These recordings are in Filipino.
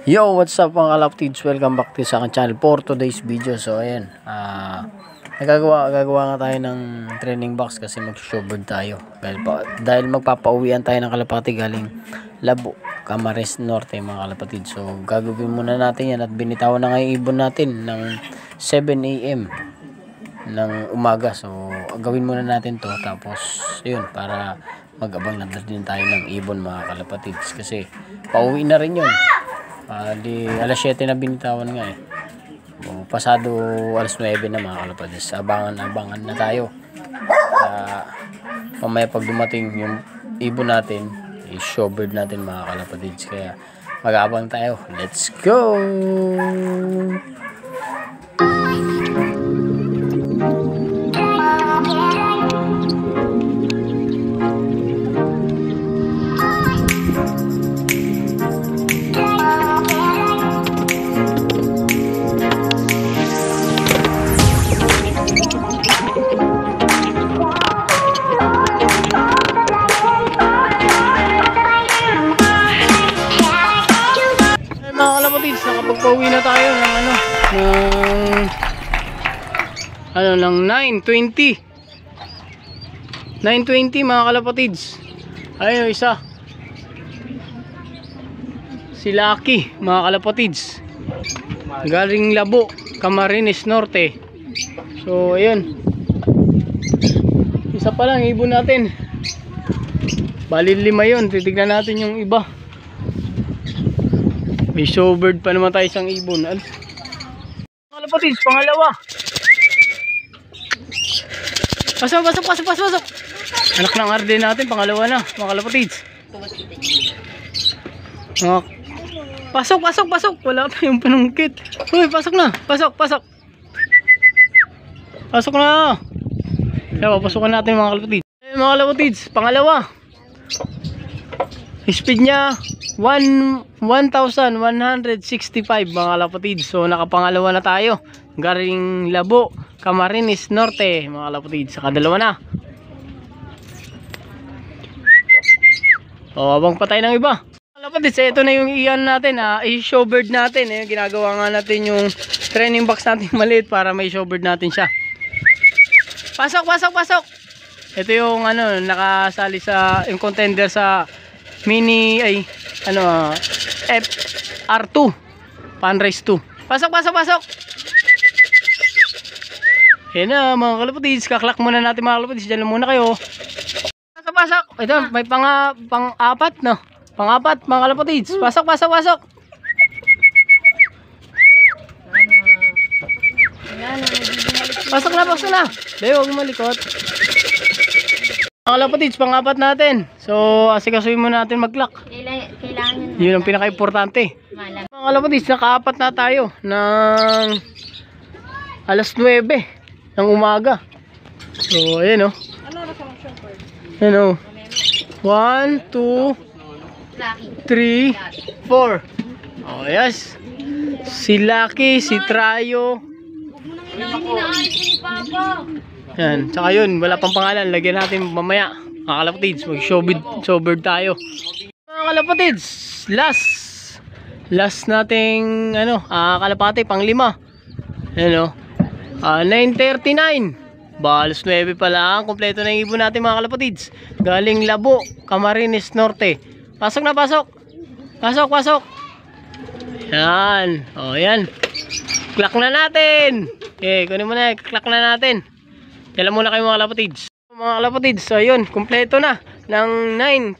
Yo, what's up mga kalaptids? Welcome back to sa aking channel for today's video. So ayan, gagawa nga tayo ng training box kasi mag-showboard tayo. Dahil magpapauwian tayo ng kalapati galing Labo, Camarines Norte mga kalapatid. So gagawin muna natin yan at binitawan na nga yung ibon natin ng 7 AM ng umaga. So gawin muna natin to, tapos yun, para mag-abang na din tayo ng ibon mga kalapatids kasi pauwi na rin yun. Di alas 7 na binitawan nga eh. Pasado alas 9 na mga kalapatids. Abangan na tayo. Mamaya pag dumating yung ibon natin, i-showbird natin mga kalapatids. Kaya mag-aabang tayo. Let's go! Nakapagpauwi na tayo ng 9:20 mga kalapatids. Ayun, isa si Lucky mga kalapatids, galing Labo, Camarines Norte. So ayun, isa pa lang ibon natin, bali 5 yun. Titignan natin yung iba. May showbird pa naman tayo, isang ibon. Kalapatids, pangalawa. Pasok. Anak ng arde natin, pangalawa na, mga kalapatids. Pasok. Wala tayong panungkit. Uy, pasok na. Pasok. Pasok na. Kaya papasokan natin mga kalapatids. Mga kalapatids, pangalawa. Speed niya 1,165 mga kalapatids. So nakapangalawa na tayo, galing Labo, Camarines Norte mga kalapatids. Saka dalawa na. O abang patay ng iba kalapatids. Ito na yung iyan natin, i-showbird natin. Ginagawa nga natin yung training box natin maliit para may showbird natin siya. Pasok. Ito yung nakasali sa yung contender sa mini FR2 Panrace 2. Pasok. Yan na mga kalapatids, kaklak muna natin mga kalapatids. Diyan lang muna kayo. Pasok. Ito may pang-apat no. Pang-apat mga kalapatids. Pasok. Pasok na. Dahil huwag malikot. Mga kalapatids, pang-apat natin. So asikasuhin muna natin mag-lock. Kailangan yun ang pinaka-importante. Mga kalapatids, naka-apat na tayo ng alas 9 ng umaga. So ayan o. Ayan o. 1, 2, 3, 4. Oh yes. Si Lucky, si Trayo. Yan, tsaka yun, wala pang pangalan, lagyan natin mamaya mga kalapatids. Mag-showbird tayo mga kalapatids. Last nating kalapati, pang 5. Ano, 9:39. Balos 9 pa lang, kompleto na yung ibon natin mga kalapatids, galing Labo, Camarines Norte. Pasok. Yan, yan, clock na natin. Okay, kunin mo na, clock na natin. Dala muna kayo mga kalapatids. Mga kalapatids, so yun, kumpleto na. Ng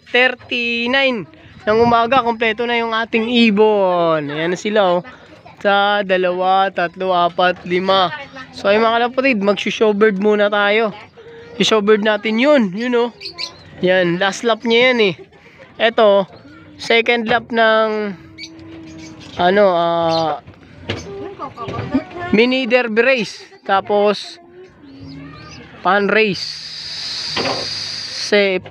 9:39 ng umaga, kumpleto na yung ating ibon. Ayan na sila oh. Sa 2, 3, 4, 5. So ay mga kalapatid, mag-showbird muna tayo. I-showbird natin yun oh. Yan, last lap niya yan eh. Eto, second lap ng mini derby race. Tapos pan race,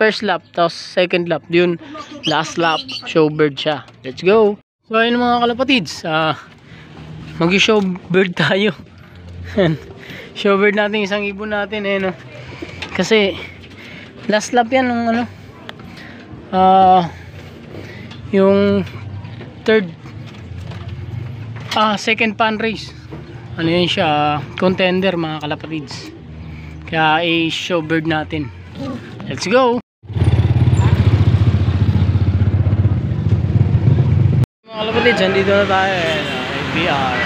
first lap, tapos second lap, yun last lap, showbird siya. Let's go. So ayun mga kalapatids, mag-showbird tayo. Showbird natin isang ibon natin kasi last lap yan ng yung third second pan race. Ano yun siya, contender mga kalapatids. Kaya i-showbird natin. Let's go! Mga kalapatids, andito na tayo. APR.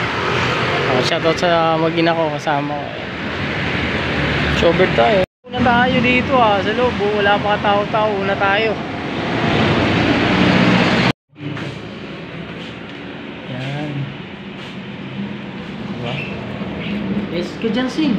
Shoutout sa mag-ina ko kasama ko. Showbird tayo. Una tayo dito sa loob. Wala pa katao-tao. Una tayo. Yan. Diba? Yes, ka dyan, Sing.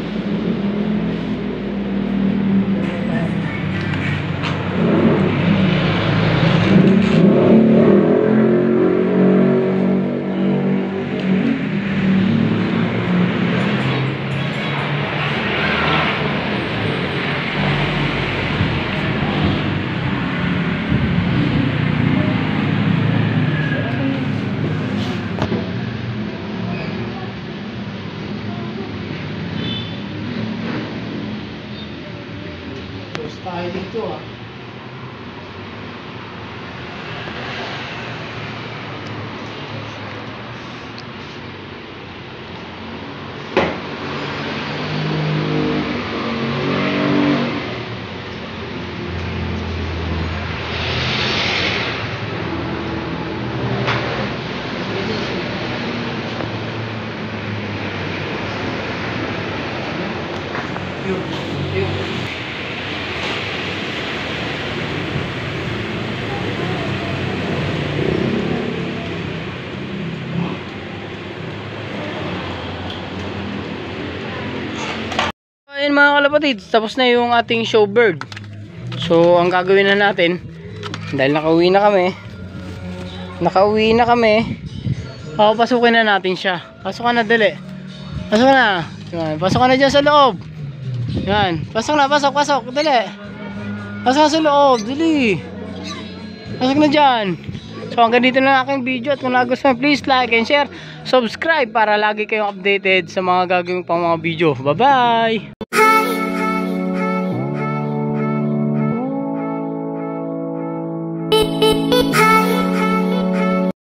Tayo dito Ayun mga kalapatids, tapos na yung ating showbird. So ang gagawin na natin, dahil nakauwi na kami, papasukin na natin siya. Pasok ka na, dali. Pasok na. Yan, pasok ka na dyan sa loob. Yan, pasok, dali. Pasok na sa loob, dali. Pasok na dyan. So hanggang dito na aking video, at kung nagustuhan, please like and share, subscribe para lagi kayong updated sa mga gagawin pang mga video. Bye bye.